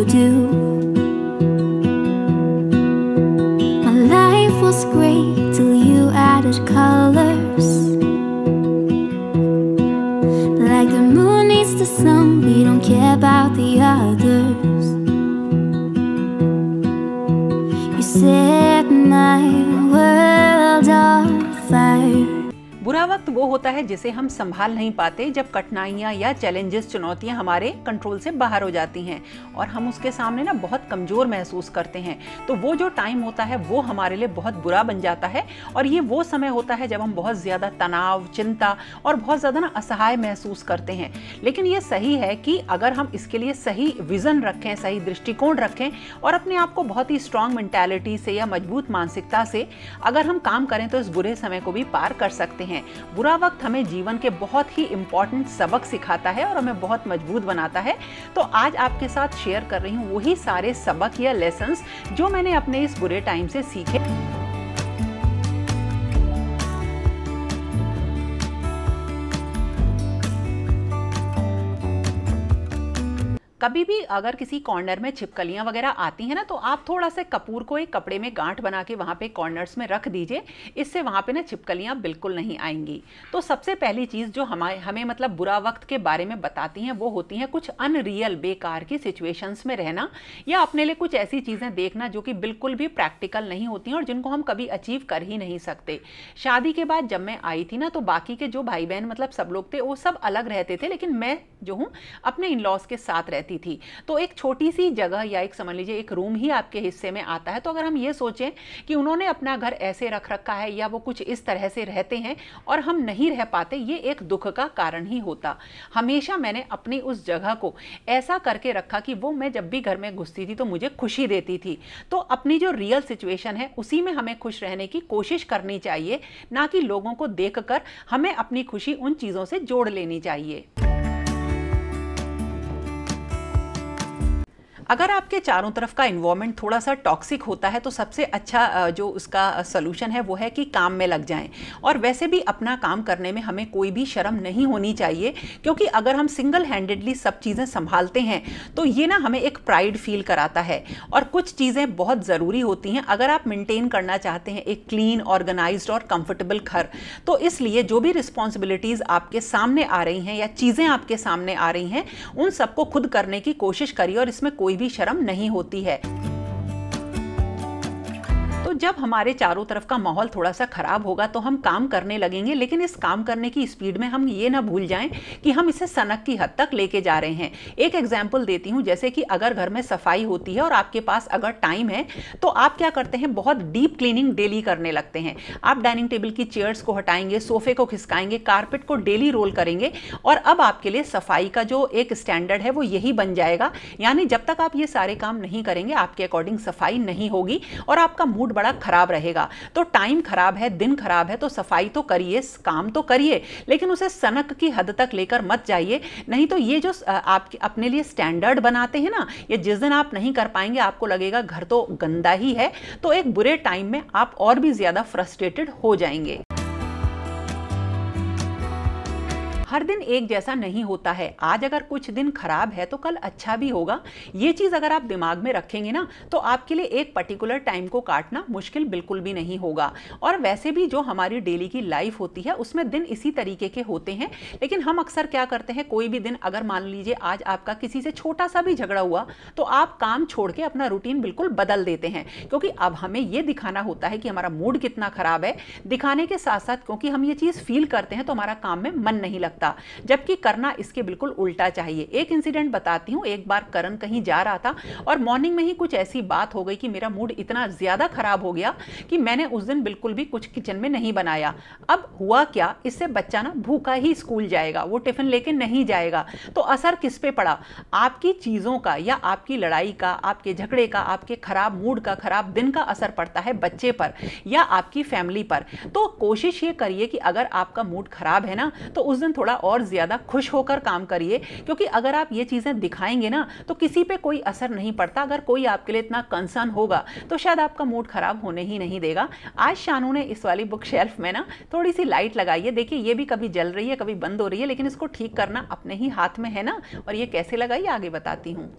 you do. My life was great till you added colors. Like the moon needs the sun, we don't care about the others. You set my world on fire. बुरा वक्त वो होता है जिसे हम संभाल नहीं पाते, जब कठिनाइयाँ या चैलेंजेस, चुनौतियाँ हमारे कंट्रोल से बाहर हो जाती हैं और हम उसके सामने ना बहुत कमज़ोर महसूस करते हैं। तो वो जो टाइम होता है वो हमारे लिए बहुत बुरा बन जाता है और ये वो समय होता है जब हम बहुत ज़्यादा तनाव, चिंता और बहुत ज़्यादा ना असहाय महसूस करते हैं। लेकिन ये सही है कि अगर हम इसके लिए सही विज़न रखें, सही दृष्टिकोण रखें और अपने आप को बहुत ही स्ट्रॉन्ग मेंटालिटी से या मजबूत मानसिकता से अगर हम काम करें तो इस बुरे समय को भी पार कर सकते हैं। बुरा वक्त हमें जीवन के बहुत ही इंपॉर्टेंट सबक सिखाता है और हमें बहुत मजबूत बनाता है। तो आज आपके साथ शेयर कर रही हूँ वही सारे सबक या लेसन्स जो मैंने अपने इस बुरे टाइम से सीखे। कभी भी अगर किसी कॉर्नर में छिपकलियां वगैरह आती हैं ना, तो आप थोड़ा सा कपूर को एक कपड़े में गांठ बना के वहाँ पे कॉर्नर्स में रख दीजिए। इससे वहाँ पे ना छिपकलियां बिल्कुल नहीं आएंगी। तो सबसे पहली चीज़ जो हमें मतलब बुरा वक्त के बारे में बताती हैं वो होती हैं कुछ अनरियल, बेकार की सिचुएशंस में रहना या अपने लिए कुछ ऐसी चीज़ें देखना जो कि बिल्कुल भी प्रैक्टिकल नहीं होती हैं और जिनको हम कभी अचीव कर ही नहीं सकते। शादी के बाद जब मैं आई थी ना, तो बाकी के जो भाई बहन मतलब सब लोग थे वो सब अलग रहते थे, लेकिन मैं जो हूँ अपने इन लॉज के साथ रहती थी। तो एक छोटी सी जगह या एक समझ लीजिए एक रूम ही आपके हिस्से में आता है। तो अगर हम ये सोचें कि उन्होंने अपना घर ऐसे रख रखा है या वो कुछ इस तरह से रहते हैं और हम नहीं रह पाते, ये एक दुख का कारण ही होता। हमेशा मैंने अपनी उस जगह को ऐसा करके रखा कि वो मैं जब भी घर में घुसती थी तो मुझे खुशी देती थी। तो अपनी जो रियल सिचुएशन है उसी में हमें खुश रहने की कोशिश करनी चाहिए, ना कि लोगों को देखकर हमें अपनी खुशी उन चीज़ों से जोड़ लेनी चाहिए। अगर आपके चारों तरफ का इन्वायरमेंट थोड़ा सा टॉक्सिक होता है तो सबसे अच्छा जो उसका सलूशन है वो है कि काम में लग जाएं। और वैसे भी अपना काम करने में हमें कोई भी शर्म नहीं होनी चाहिए, क्योंकि अगर हम सिंगल हैंडेडली सब चीज़ें संभालते हैं तो ये ना हमें एक प्राइड फील कराता है। और कुछ चीज़ें बहुत ज़रूरी होती हैं अगर आप मेंटेन करना चाहते हैं एक क्लीन, ऑर्गेनाइज्ड और कंफर्टेबल घर। तो इसलिए जो भी रिस्पॉन्सिबिलिटीज़ आपके सामने आ रही हैं या चीज़ें आपके सामने आ रही हैं, उन सबको खुद करने की कोशिश करिए और इसमें कोई भी शर्म नहीं होती है। तो जब हमारे चारों तरफ का माहौल थोड़ा सा खराब होगा तो हम काम करने लगेंगे, लेकिन इस काम करने की स्पीड में हम ये ना भूल जाएं कि हम इसे सनक की हद तक लेके जा रहे हैं। एक एग्जांपल देती हूं, जैसे कि अगर घर में सफाई होती है और आपके पास अगर टाइम है तो आप क्या करते हैं, बहुत डीप क्लीनिंग डेली करने लगते हैं। आप डाइनिंग टेबल की चेयर्स को हटाएंगे, सोफे को खिसकाएंगे, कारपेट को डेली रोल करेंगे और अब आपके लिए सफाई का जो एक स्टैंडर्ड है वो यही बन जाएगा। यानी जब तक आप ये सारे काम नहीं करेंगे आपके अकॉर्डिंग सफाई नहीं होगी और आपका मूड बड़ा खराब रहेगा। तो टाइम खराब है, दिन खराब है, तो सफाई तो करिए, काम तो करिए, लेकिन उसे सनक की हद तक लेकर मत जाइए। नहीं तो ये जो आप अपने लिए स्टैंडर्ड बनाते हैं ना, ये जिस दिन आप नहीं कर पाएंगे आपको लगेगा घर तो गंदा ही है, तो एक बुरे टाइम में आप और भी ज्यादा फ्रस्ट्रेटेड हो जाएंगे। हर दिन एक जैसा नहीं होता है। आज अगर कुछ दिन खराब है तो कल अच्छा भी होगा। ये चीज़ अगर आप दिमाग में रखेंगे ना तो आपके लिए एक पर्टिकुलर टाइम को काटना मुश्किल बिल्कुल भी नहीं होगा। और वैसे भी जो हमारी डेली की लाइफ होती है उसमें दिन इसी तरीके के होते हैं, लेकिन हम अक्सर क्या करते हैं, कोई भी दिन अगर मान लीजिए आज आपका किसी से छोटा सा भी झगड़ा हुआ तो आप काम छोड़ के अपना रूटीन बिल्कुल बदल देते हैं, क्योंकि अब हमें ये दिखाना होता है कि हमारा मूड कितना खराब है। दिखाने के साथ साथ क्योंकि हम ये चीज़ फील करते हैं तो हमारा काम में मन नहीं लगता, जबकि करना इसके बिल्कुल उल्टा चाहिए। एक इंसिडेंट बताती हूँ। एक बार करण कहीं जा रहा था और मॉर्निंग में ही कुछ ऐसी बात हो गई कि मेरा मूड इतना ज़्यादा खराब हो गया कि मैंने उस दिन बिल्कुल भी कुछ किचन में नहीं बनाया। अब हुआ क्या, इससे बच्चा ना भूखा ही स्कूल जाएगा, वो टिफिन लेके नहीं जाएगा। तो असर किस पे पड़ा, आपकी चीज़ों का या आपकी लड़ाई का, आपके झगड़े का, आपके खराब मूड का, खराब दिन का असर पड़ता है बच्चे पर या आपकी फैमिली पर। तो कोशिश ये करिए कि अगर आपका मूड खराब है ना तो उस दिन थोड़ा और ज़्यादा खुश होकर काम करिए, क्योंकि अगर आप ये चीज़ें दिखाएंगे ना तो किसी पे कोई असर नहीं पड़ता। अगर कोई आपके लिए इतना कंसर्न होगा तो शायद आपका मूड खराब होने ही नहीं देगा। आज शानू ने इस वाली बुक शेल्फ में ना थोड़ी सी लाइट लगाई है, देखिए ये भी कभी जल रही है कभी बंद हो रही है, लेकिन इसको ठीक करना अपने ही हाथ में है ना। और ये कैसे लगाई आगे बताती हूँ।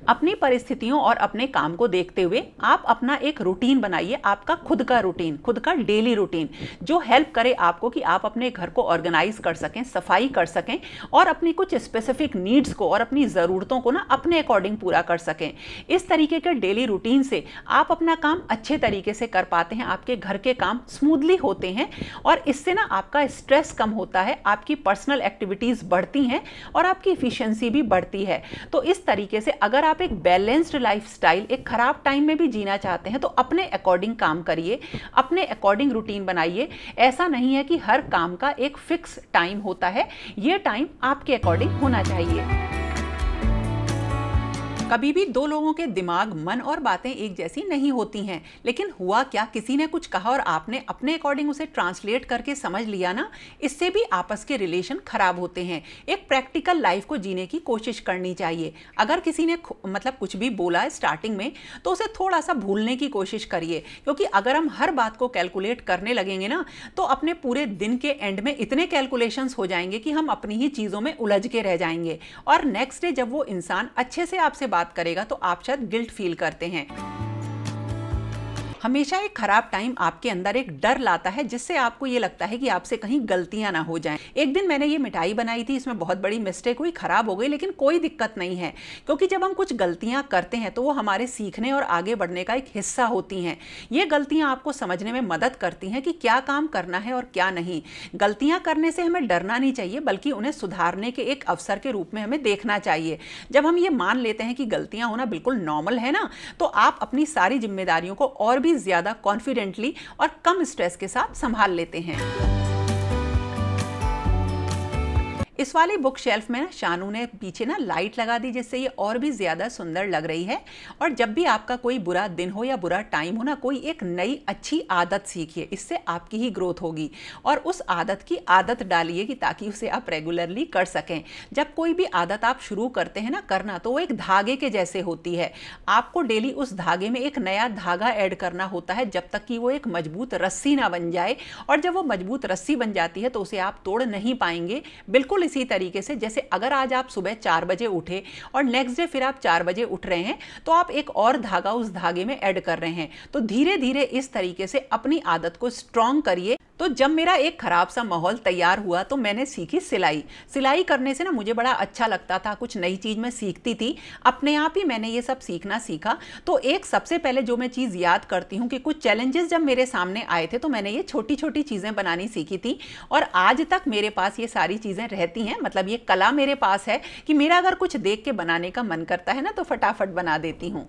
अपनी परिस्थितियों और अपने काम को देखते हुए आप अपना एक रूटीन बनाइए, आपका खुद का रूटीन, खुद का डेली रूटीन, जो हेल्प करे आपको कि आप अपने घर को ऑर्गेनाइज कर सकें, सफाई कर सकें और अपनी कुछ स्पेसिफिक नीड्स को और अपनी ज़रूरतों को ना अपने अकॉर्डिंग पूरा कर सकें। इस तरीके के डेली रूटीन से आप अपना काम अच्छे तरीके से कर पाते हैं, आपके घर के काम स्मूथली होते हैं और इससे ना आपका स्ट्रेस कम होता है, आपकी पर्सनल एक्टिविटीज़ बढ़ती हैं और आपकी इफिशियंसी भी बढ़ती है। तो इस तरीके से अगर आप एक बैलेंस्ड लाइफस्टाइल एक खराब टाइम में भी जीना चाहते हैं तो अपने अकॉर्डिंग काम करिए, अपने अकॉर्डिंग रूटीन बनाइए। ऐसा नहीं है कि हर काम का एक फिक्स टाइम होता है, ये टाइम आपके अकॉर्डिंग होना चाहिए। कभी भी दो लोगों के दिमाग, मन और बातें एक जैसी नहीं होती हैं, लेकिन हुआ क्या, किसी ने कुछ कहा और आपने अपने अकॉर्डिंग उसे ट्रांसलेट करके समझ लिया ना, इससे भी आपस के रिलेशन खराब होते हैं। एक प्रैक्टिकल लाइफ को जीने की कोशिश करनी चाहिए। अगर किसी ने कुछ भी बोला है स्टार्टिंग में तो उसे थोड़ा सा भूलने की कोशिश करिए, क्योंकि अगर हम हर बात को कैलकुलेट करने लगेंगे ना तो अपने पूरे दिन के एंड में इतने कैलकुलेशंस हो जाएंगे कि हम अपनी ही चीज़ों में उलझ के रह जाएंगे और नेक्स्ट डे जब वो इंसान अच्छे से आपसे बात करेगा तो आप शायद गिल्ट फील करते हैं। हमेशा एक खराब टाइम आपके अंदर एक डर लाता है जिससे आपको ये लगता है कि आपसे कहीं गलतियां ना हो जाएं। एक दिन मैंने ये मिठाई बनाई थी, इसमें बहुत बड़ी मिस्टेक हुई, खराब हो गई, लेकिन कोई दिक्कत नहीं है, क्योंकि जब हम कुछ गलतियां करते हैं तो वो हमारे सीखने और आगे बढ़ने का एक हिस्सा होती हैं। ये गलतियां आपको समझने में मदद करती हैं कि क्या काम करना है और क्या नहीं। गलतियां करने से हमें डरना नहीं चाहिए, बल्कि उन्हें सुधारने के एक अवसर के रूप में हमें देखना चाहिए। जब हम ये मान लेते हैं कि गलतियां होना बिल्कुल नॉर्मल है ना, तो आप अपनी सारी जिम्मेदारियों को और भी ज्यादा कॉन्फिडेंटली और कम स्ट्रेस के साथ संभाल लेते हैं। इस वाली बुक शेल्फ में ना शानू ने पीछे ना लाइट लगा दी, जिससे ये और भी ज़्यादा सुंदर लग रही है। और जब भी आपका कोई बुरा दिन हो या बुरा टाइम हो ना, कोई एक नई अच्छी आदत सीखिए, इससे आपकी ही ग्रोथ होगी और उस आदत की आदत डालिए कि ताकि उसे आप रेगुलरली कर सकें। जब कोई भी आदत आप शुरू करते हैं ना करना, तो वो एक धागे के जैसे होती है। आपको डेली उस धागे में एक नया धागा ऐड करना होता है जब तक कि वो एक मजबूत रस्सी ना बन जाए, और जब वो मजबूत रस्सी बन जाती है तो उसे आप तोड़ नहीं पाएंगे। बिल्कुल इसी तरीके से जैसे अगर आज आप सुबह 4 बजे उठे और नेक्स्ट डे फिर आप 4 बजे उठ रहे हैं, तो आप एक और धागा उस धागे में ऐड कर रहे हैं। तो धीरे धीरे इस तरीके से अपनी आदत को स्ट्रॉन्ग करिए। तो जब मेरा एक खराब सा माहौल तैयार हुआ तो मैंने सीखी सिलाई। सिलाई करने से ना मुझे बड़ा अच्छा लगता था, कुछ नई चीज़ मैं सीखती थी, अपने आप ही मैंने ये सब सीखना सीखा। तो एक सबसे पहले जो मैं चीज़ याद करती हूँ कि कुछ चैलेंजेस जब मेरे सामने आए थे तो मैंने ये छोटी छोटी चीज़ें बनानी सीखी थी और आज तक मेरे पास ये सारी चीज़ें रहती हैं। मतलब ये कला मेरे पास है कि मेरा अगर कुछ देख के बनाने का मन करता है ना तो फटाफट बना देती हूँ।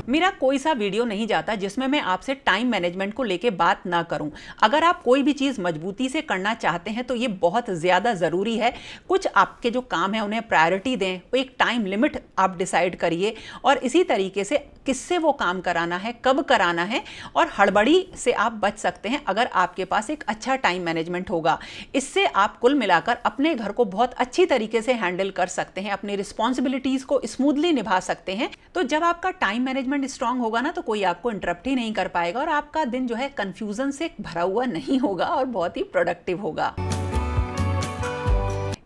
मेरा कोई सा वीडियो नहीं जाता जिसमें मैं आपसे टाइम मैनेजमेंट को लेके बात ना करूं। अगर आप कोई भी चीज़ मजबूती से करना चाहते हैं तो ये बहुत ज़्यादा ज़रूरी है। कुछ आपके जो काम है उन्हें प्रायोरिटी दें, वो एक टाइम लिमिट आप डिसाइड करिए और इसी तरीके से किससे वो काम कराना है, कब कराना है, और हड़बड़ी से आप बच सकते हैं अगर आपके पास एक अच्छा टाइम मैनेजमेंट होगा। इससे आप कुल मिलाकर अपने घर को बहुत अच्छी तरीके से हैंडल कर सकते हैं, अपनी रिस्पॉन्सिबिलिटीज़ को स्मूथली निभा सकते हैं। तो जब आपका टाइम मैनेजमेंट स्ट्रांग होगा ना तो कोई आपको इंटरप्ट ही नहीं कर पाएगा और आपका दिन जो है कंफ्यूजन से भरा हुआ नहीं होगा और बहुत ही प्रोडक्टिव होगा।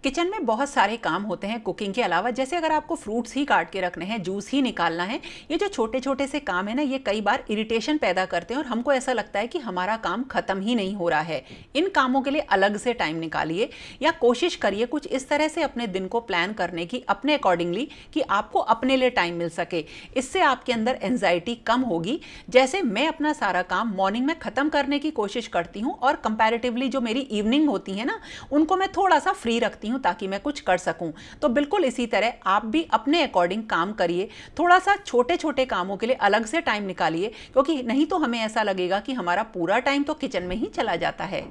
किचन में बहुत सारे काम होते हैं कुकिंग के अलावा, जैसे अगर आपको फ्रूट्स ही काट के रखने हैं, जूस ही निकालना है, ये जो छोटे छोटे से काम है ना, ये कई बार इरिटेशन पैदा करते हैं और हमको ऐसा लगता है कि हमारा काम खत्म ही नहीं हो रहा है। इन कामों के लिए अलग से टाइम निकालिए या कोशिश करिए कुछ इस तरह से अपने दिन को प्लान करने की अपने अकॉर्डिंगली कि आपको अपने लिए टाइम मिल सके। इससे आपके अंदर एंजाइटी कम होगी। जैसे मैं अपना सारा काम मॉर्निंग में ख़त्म करने की कोशिश करती हूँ और कंपैरेटिवली जो मेरी इवनिंग होती है ना, उनको मैं थोड़ा सा फ्री रखती हूँ ताकि मैं कुछ कर सकूं। तो बिल्कुल इसी तरह आप भी अपने अकॉर्डिंग काम करिए। थोड़ा सा छोटे छोटे कामों के लिए अलग से टाइम निकालिए, क्योंकि नहीं तो हमें ऐसा लगेगा कि हमारा पूरा टाइम तो किचन में ही चला जाता है।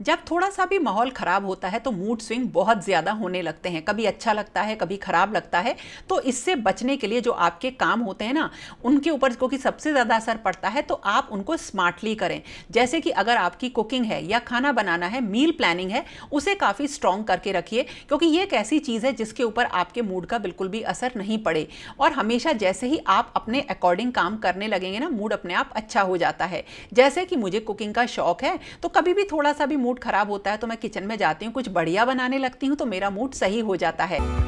जब थोड़ा सा भी माहौल खराब होता है तो मूड स्विंग बहुत ज़्यादा होने लगते हैं, कभी अच्छा लगता है कभी खराब लगता है। तो इससे बचने के लिए जो आपके काम होते हैं ना, उनके ऊपर क्योंकि सबसे ज़्यादा असर पड़ता है, तो आप उनको स्मार्टली करें। जैसे कि अगर आपकी कुकिंग है या खाना बनाना है, मील प्लानिंग है, उसे काफ़ी स्ट्रॉन्ग करके रखिए, क्योंकि ये एक ऐसी चीज़ है जिसके ऊपर आपके मूड का बिल्कुल भी असर नहीं पड़े। और हमेशा जैसे ही आप अपने अकॉर्डिंग काम करने लगेंगे ना, मूड अपने आप अच्छा हो जाता है। जैसे कि मुझे कुकिंग का शौक है, तो कभी भी थोड़ा सा भी मूड मूड खराब होता है तो मैं किचन में जाती हूँ, कुछ बढ़िया बनाने लगती हूँ तो मेरा मूड सही हो जाता है।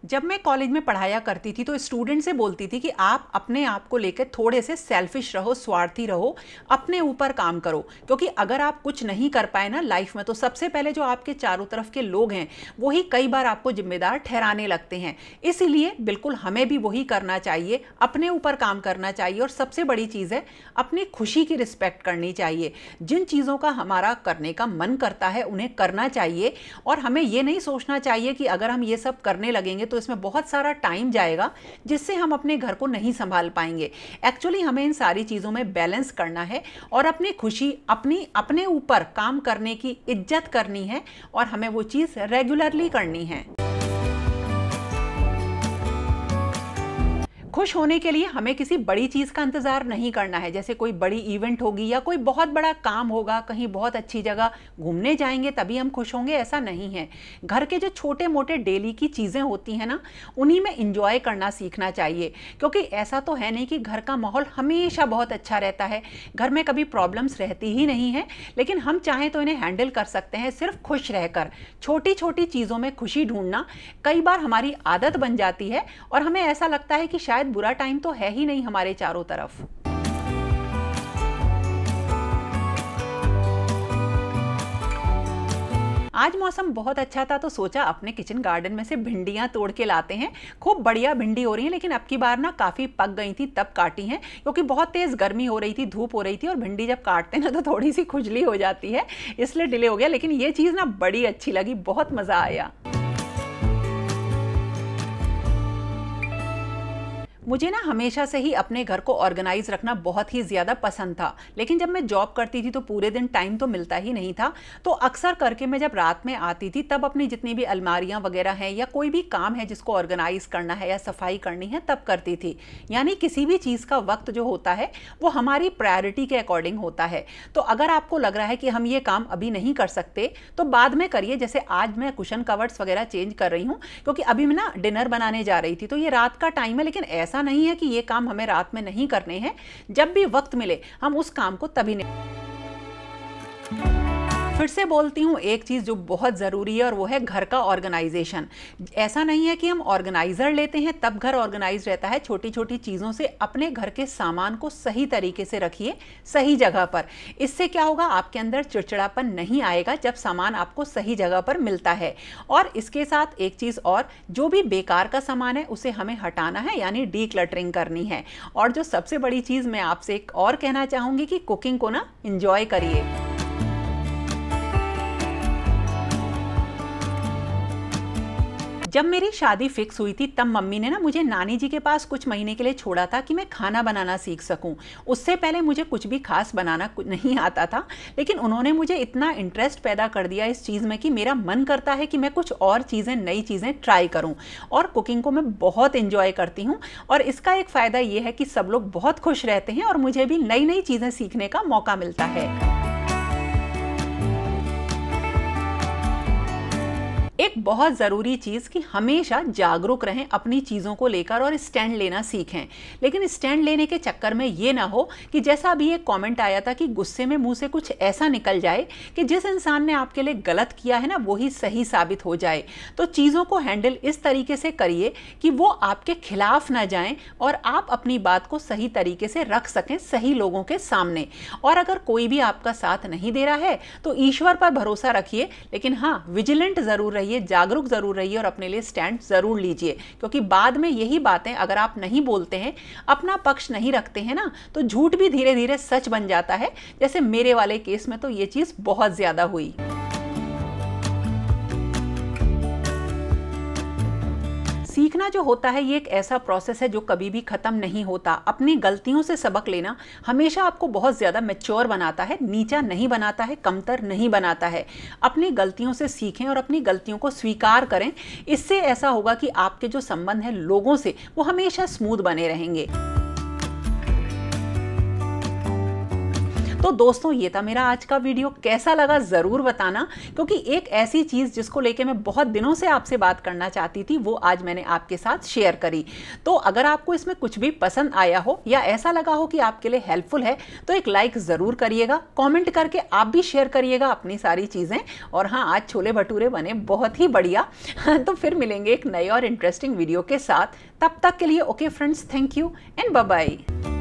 जब मैं कॉलेज में पढ़ाया करती थी तो स्टूडेंट से बोलती थी कि आप अपने आप को लेकर थोड़े से सेल्फिश रहो, स्वार्थी रहो, अपने ऊपर काम करो, क्योंकि अगर आप कुछ नहीं कर पाए ना लाइफ में तो सबसे पहले जो आपके चारों तरफ के लोग हैं वही कई बार आपको जिम्मेदार ठहराने लगते हैं। इसीलिए बिल्कुल हमें भी वही करना चाहिए, अपने ऊपर काम करना चाहिए। और सबसे बड़ी चीज़ है अपनी खुशी की रिस्पेक्ट करनी चाहिए। जिन चीज़ों का हमारा करने का मन करता है उन्हें करना चाहिए, और हमें ये नहीं सोचना चाहिए कि अगर हम ये सब करने लगेंगे तो इसमें बहुत सारा टाइम जाएगा जिससे हम अपने घर को नहीं संभाल पाएंगे। एक्चुअली हमें इन सारी चीज़ों में बैलेंस करना है और अपनी खुशी, अपने ऊपर काम करने की इज्जत करनी है, और हमें वो चीज़ रेगुलरली करनी है। खुश होने के लिए हमें किसी बड़ी चीज़ का इंतज़ार नहीं करना है, जैसे कोई बड़ी इवेंट होगी या कोई बहुत बड़ा काम होगा, कहीं बहुत अच्छी जगह घूमने जाएंगे तभी हम खुश होंगे, ऐसा नहीं है। घर के जो छोटे मोटे डेली की चीज़ें होती हैं ना, उन्हीं में इंजॉय करना सीखना चाहिए, क्योंकि ऐसा तो है नहीं कि घर का माहौल हमेशा बहुत अच्छा रहता है, घर में कभी प्रॉब्लम्स रहती ही नहीं है, लेकिन हम चाहें तो इन्हें हैंडल कर सकते हैं सिर्फ खुश रहकर। छोटी छोटी चीज़ों में खुशी ढूंढना कई बार हमारी आदत बन जाती है और हमें ऐसा लगता है कि शायद बुरा टाइम तो है ही नहीं हमारे चारों तरफ। आज मौसम बहुत अच्छा था तो सोचा अपने किचन गार्डन में से भिंडियां तोड़ के लाते हैं। खूब बढ़िया भिंडी हो रही हैं, लेकिन अब की बार ना काफ़ी पक गई थी तब काटी हैं, क्योंकि बहुत तेज़ गर्मी हो रही थी, धूप हो रही थी, और भिंडी जब काटते हैं ना तो थोड़ी सी खुजली हो जाती है, इसलिए डिले हो गया। लेकिन ये चीज़ ना बड़ी अच्छी लगी, बहुत मज़ा आया। मुझे ना हमेशा से ही अपने घर को ऑर्गेनाइज रखना बहुत ही ज़्यादा पसंद था, लेकिन जब मैं जॉब करती थी तो पूरे दिन टाइम तो मिलता ही नहीं था। तो अक्सर करके मैं जब रात में आती थी तब अपनी जितनी भी अलमारियां वगैरह हैं या कोई भी काम है जिसको ऑर्गेनाइज करना है या सफाई करनी है तब करती थी। यानी किसी भी चीज़ का वक्त जो होता है वो हमारी प्रायोरिटी के अकॉर्डिंग होता है। तो अगर आपको लग रहा है कि हम ये काम अभी नहीं कर सकते तो बाद में करिए। जैसे आज मैं कुशन कवर्स वगैरह चेंज कर रही हूँ, क्योंकि अभी मैं ना डिनर बनाने जा रही थी, तो ये रात का टाइम है, लेकिन ऐसा नहीं है कि ये काम हमें रात में नहीं करने हैं। जब भी वक्त मिले हम उस काम को तभी नहीं। फिर से बोलती हूँ, एक चीज़ जो बहुत ज़रूरी है और वो है घर का ऑर्गेनाइजेशन। ऐसा नहीं है कि हम ऑर्गेनाइज़र लेते हैं तब घर ऑर्गेनाइज रहता है। छोटी छोटी चीज़ों से अपने घर के सामान को सही तरीके से रखिए, सही जगह पर। इससे क्या होगा, आपके अंदर चिड़चिड़ापन नहीं आएगा जब सामान आपको सही जगह पर मिलता है। और इसके साथ एक चीज़ और, जो भी बेकार का सामान है उसे हमें हटाना है, यानी डीक्लटरिंग करनी है। और जो सबसे बड़ी चीज़ मैं आपसे एक और कहना चाहूँगी कि कुकिंग को ना इंजॉय करिए। जब मेरी शादी फिक्स हुई थी तब मम्मी ने ना मुझे नानी जी के पास कुछ महीने के लिए छोड़ा था कि मैं खाना बनाना सीख सकूं। उससे पहले मुझे कुछ भी खास बनाना नहीं आता था, लेकिन उन्होंने मुझे इतना इंटरेस्ट पैदा कर दिया इस चीज़ में कि मेरा मन करता है कि मैं कुछ और चीज़ें, नई चीज़ें ट्राई करूं। और कुकिंग को मैं बहुत इंजॉय करती हूं, और इसका एक फ़ायदा ये है कि सब लोग बहुत खुश रहते हैं और मुझे भी नई नई चीज़ें सीखने का मौका मिलता है। एक बहुत ज़रूरी चीज़ कि हमेशा जागरूक रहें अपनी चीज़ों को लेकर और स्टैंड लेना सीखें। लेकिन स्टैंड लेने के चक्कर में ये ना हो कि जैसा अभी एक कमेंट आया था कि गुस्से में मुंह से कुछ ऐसा निकल जाए कि जिस इंसान ने आपके लिए गलत किया है ना वही सही साबित हो जाए। तो चीज़ों को हैंडल इस तरीके से करिए कि वो आपके खिलाफ ना जाएं और आप अपनी बात को सही तरीके से रख सकें सही लोगों के सामने। और अगर कोई भी आपका साथ नहीं दे रहा है तो ईश्वर पर भरोसा रखिए, लेकिन हाँ, विजिलेंट ज़रूर रहिए, जागरूक जरूर रहिए और अपने लिए स्टैंड जरूर लीजिए। क्योंकि बाद में यही बातें अगर आप नहीं बोलते हैं, अपना पक्ष नहीं रखते हैं ना, तो झूठ भी धीरे धीरे सच बन जाता है। जैसे मेरे वाले केस में तो ये चीज बहुत ज्यादा हुई। सीखना जो होता है ये एक ऐसा प्रोसेस है जो कभी भी खत्म नहीं होता। अपनी गलतियों से सबक लेना हमेशा आपको बहुत ज़्यादा मैच्योर बनाता है, नीचा नहीं बनाता है, कमतर नहीं बनाता है। अपनी गलतियों से सीखें और अपनी गलतियों को स्वीकार करें। इससे ऐसा होगा कि आपके जो संबंध हैं लोगों से वो हमेशा स्मूथ बने रहेंगे। तो तो दोस्तों ये था मेरा आज का वीडियो, कैसा लगा ज़रूर बताना, क्योंकि एक ऐसी चीज़ जिसको लेके मैं बहुत दिनों से आपसे बात करना चाहती थी वो आज मैंने आपके साथ शेयर करी। तो अगर आपको इसमें कुछ भी पसंद आया हो या ऐसा लगा हो कि आपके लिए हेल्पफुल है तो एक लाइक ज़रूर करिएगा, कॉमेंट करके आप भी शेयर करिएगा अपनी सारी चीज़ें। और हाँ, आज छोले भटूरे बने बहुत ही बढ़िया। तो फिर मिलेंगे एक नए और इंटरेस्टिंग वीडियो के साथ, तब तक के लिए okay friends, thank you and bye bye.